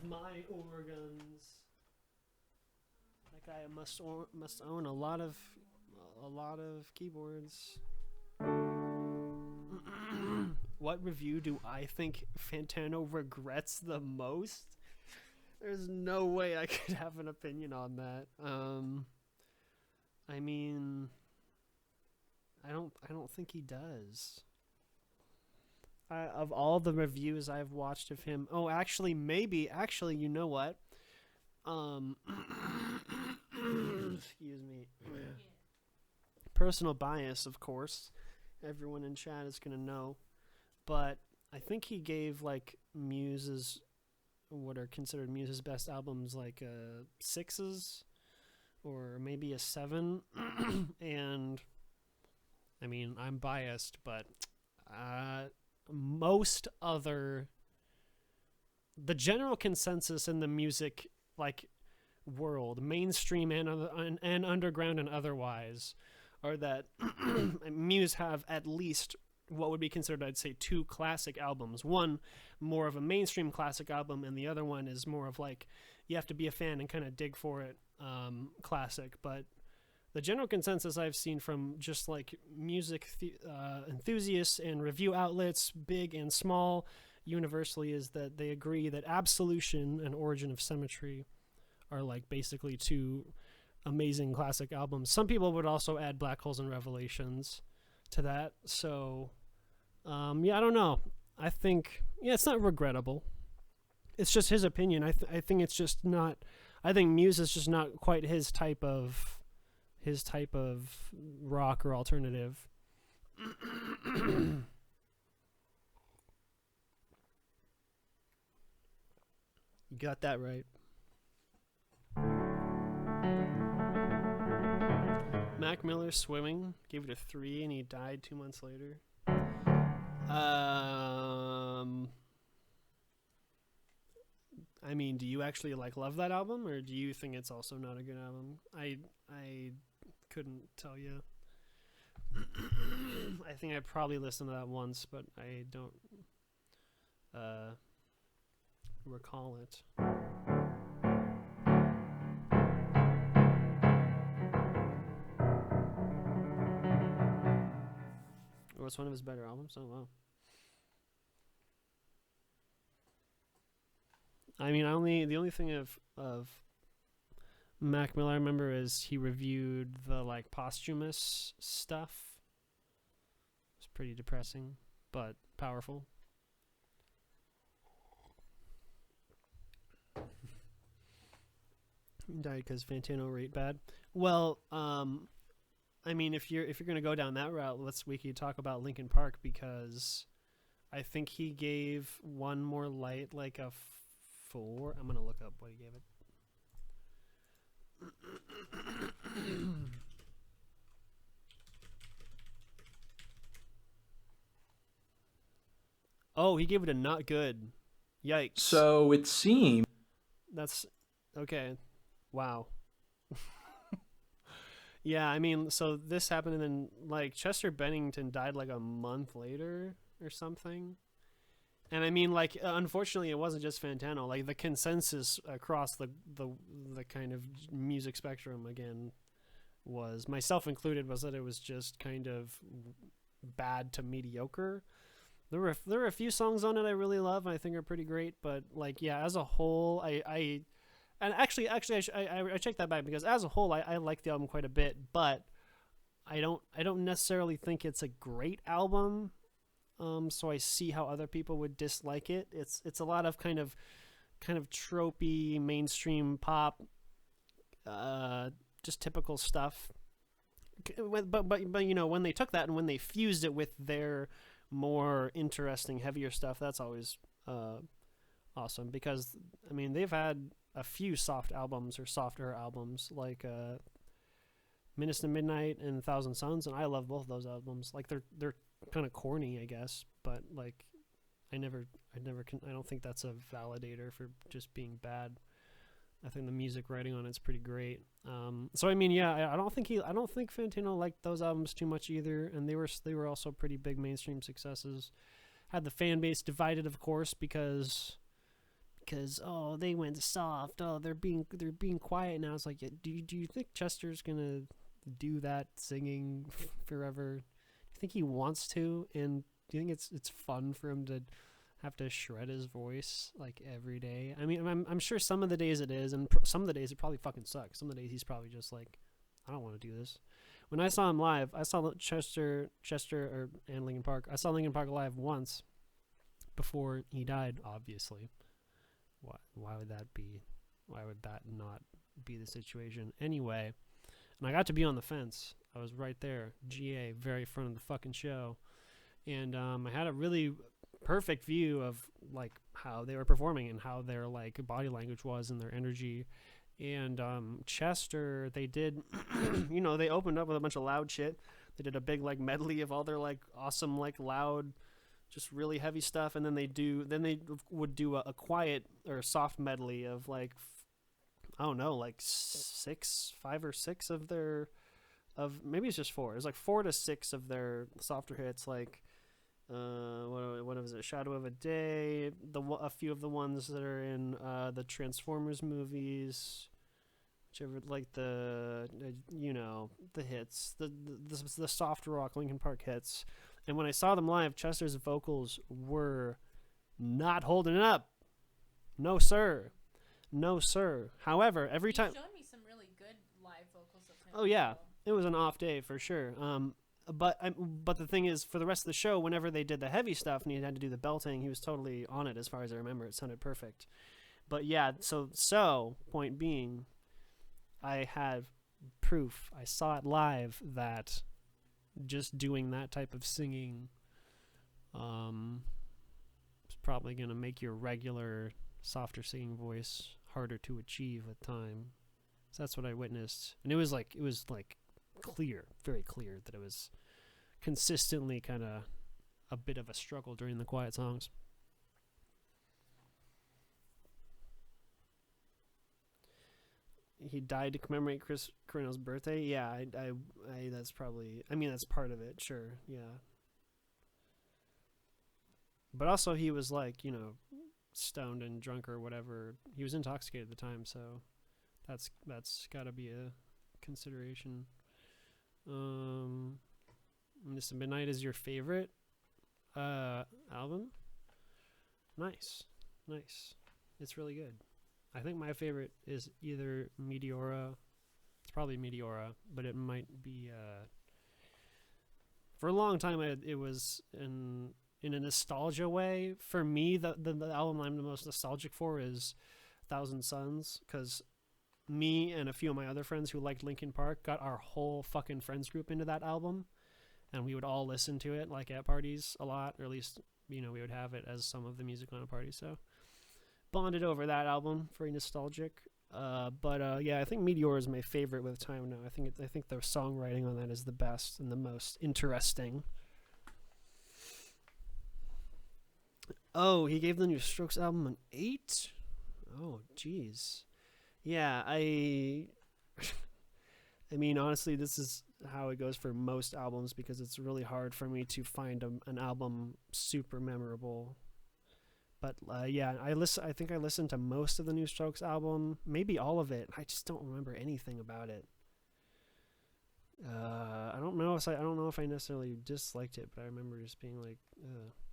My organs. That guy must own a lot of keyboards. What review do I think Fantano regrets the most? There's no way I could have an opinion on that. I mean, I don't think he does. Of all the reviews I've watched of him, actually, you know what? Um, excuse me. Personal bias, of course. Everyone in chat is gonna know, but I think he gave like Muse's what are considered Muse's best albums like sixes or maybe a seven, and I mean I'm biased, but most other the general consensus in the music like world, mainstream and underground and otherwise, are that Muse have at least what would be considered, I'd say, two classic albums. One more of a mainstream classic album, and the other one is more of like you have to be a fan and kind of dig for it classic. But the general consensus I've seen from just like music enthusiasts and review outlets, big and small, universally, is that they agree that Absolution and Origin of Symmetry are like basically two amazing classic albums. Some people would also add Black Holes and Revelations to that. So, I don't know. I think, it's not regrettable. It's just his opinion. I think it's just not. I think Muse is just not quite his type of rock or alternative. You got that right. Mac Miller Swimming gave it a 3 and he died 2 months later. I mean, do you actually like love that album, or do you think it's also not a good album? I couldn't tell you. I think I probably listened to that once, but I don't recall it. Or it's one of his better albums. Oh wow. I mean, the only thing of Mac Miller I remember is he reviewed the like posthumous stuff. It's pretty depressing, but powerful. He died because Fantano rate bad. Well, I mean, if you're gonna go down that route, we could talk about Linkin Park, because I think he gave One More Light like a 4. I'm gonna look up what he gave it. Oh, he gave it a not good. Yikes. So it seems. That's okay. Wow. Yeah, I mean, so this happened, and then like Chester Bennington died like a month later or something. And I mean, like, unfortunately, it wasn't just Fantano. Like, the consensus across the kind of music spectrum, again, was, myself included, was that it was just kind of bad to mediocre. There were a few songs on it I really love and I think are pretty great, but like, yeah, as a whole, I checked that back, because as a whole, I like the album quite a bit, but I don't necessarily think it's a great album. So I see how other people would dislike it. It's a lot of kind of tropey mainstream pop, just typical stuff. But you know, when they took that and when they fused it with their more interesting, heavier stuff, that's always awesome, because I mean, they've had a few soft albums or softer albums like Minutes to Midnight and Thousand Suns, and I love both of those albums. Like, they're kind of corny, I guess, but like I don't think that's a validator for just being bad. I think the music writing on it's pretty great. So I mean, yeah, I don't think Fantano liked those albums too much either, and they were also pretty big mainstream successes. Had the fan base divided, of course, because because oh they went soft, oh they're being quiet now. It's like, yeah, do you think Chester's gonna do that singing forever? Do you think he wants to? And do you think it's fun for him to have to shred his voice like every day? I mean, I'm sure some of the days it is, and some of the days it probably fucking sucks. Some of the days he's probably just like, I don't want to do this. When I saw him live, I saw and Linkin Park. I saw Linkin Park live once before he died. Obviously, why would that be? Why would that not be the situation anyway? And I got to be on the fence. I was right there, GA, very front of the fucking show, and I had a really perfect view of like how they were performing and how their like body language was and their energy. And Chester, they did, they opened up with a bunch of loud shit. They did a big like medley of all their like awesome like loud, just really heavy stuff, and then they would do a quiet or soft medley of like I don't know, like 5 or 6 of their maybe it's just 4. It's like 4 to 6 of their softer hits, like what was it? Shadow of a Day, a few of the ones that are in the Transformers movies, whichever, like the the hits, the soft rock Linkin Park hits. And when I saw them live, Chester's vocals were not holding up. No sir. No sir. However, every time you showed me some really good live vocals of him. Oh yeah, it was an off day for sure. But the thing is, for the rest of the show, whenever they did the heavy stuff and he had to do the belting, he was totally on it. As far as I remember, it sounded perfect. But yeah, so point being, I have proof. I saw it live that just doing that type of singing, is probably gonna make your regular softer singing voice harder to achieve with time. So that's what I witnessed, and it was like clear, very clear, that it was consistently kind of a bit of a struggle during the quiet songs. He died to commemorate Chris Cornell's birthday. Yeah, I that's probably. I mean, that's part of it. Sure, yeah. But also, he was like, stoned and drunk or whatever. He was intoxicated at the time, so that's got to be a consideration. Mr. Midnight is your favorite album? Nice. It's really good. I think my favorite is either Meteora. It's probably Meteora, but it might be for a long time it was in a nostalgia way. For me, the album I'm the most nostalgic for is Thousand Suns, because me and a few of my other friends who liked Linkin Park got our whole fucking friends group into that album, and we would all listen to it like at parties a lot, or at least we would have it as some of the music on a party. So bonded over that album, very nostalgic. But yeah, I think Meteor is my favorite with time now. I think the songwriting on that is the best and the most interesting. Oh, he gave the new Strokes album an 8? Oh, jeez. Yeah, I mean, honestly, this is how it goes for most albums, because it's really hard for me to find an album super memorable. But yeah, I think I listened to most of the new Strokes album, maybe all of it. I just don't remember anything about it. I don't know if I necessarily disliked it, but I remember just being like, ugh.